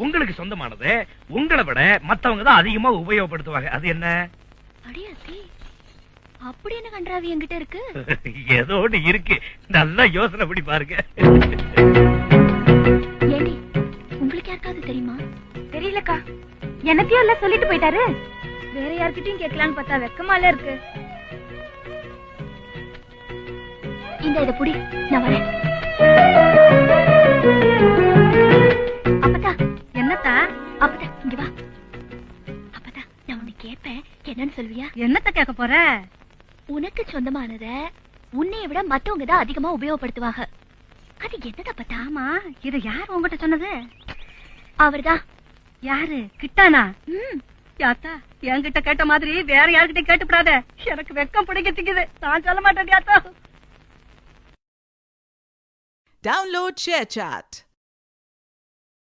உங்களுக்கு சொந்தமானது உங்களை விட மத்தவங்க தான் அதிகமா உபயோகப்படுத்துவாங்க. அது என்ன? அப்படி என்ன கன்றாவி என்கிட்ட இருக்கு? ஏதோ ஒண்ணு இருக்கு, நல்லா யோசனை பண்ணி பாருங்க. ஏண்டி, உங்களுக்கு யாருக்காவது தெரியுமா? தெரியலக்கா, என்னத்தையும் எல்லாம் சொல்லிட்டு போயிட்டாரு. வேற யார்கிட்டயும் கேட்கலான்னு பார்த்தா வெக்கமால இருக்கு. இந்த இத புடி, நான் வரேன். அப்பதா. என்னத்தா? அப்பதா இங்க வா. அப்பதா நான் உன்னை கேட்பேன், என்னன்னு சொல்வியா? என்னத்த கேட்க போற? உனக்கு சொந்தமானத உன்னைய விட மத்தவங்க தான் அதிகமா உபயோகப்படுத்துவாங்க. அது என்னடா பத்தா? ஆமா, இத யார் உங்ககிட்ட சொன்னது? அவர்தான். யாரு? கிட்டானா? யாத்தா, என்கிட்ட கேட்ட மாதிரி வேற யார்கிட்ட கேட்டுப்படாத. எனக்கு வெக்கம் பிடிக்க திக்குது. நான் சொல்ல மாட்டேன் யாத்தா. Download ShareChat.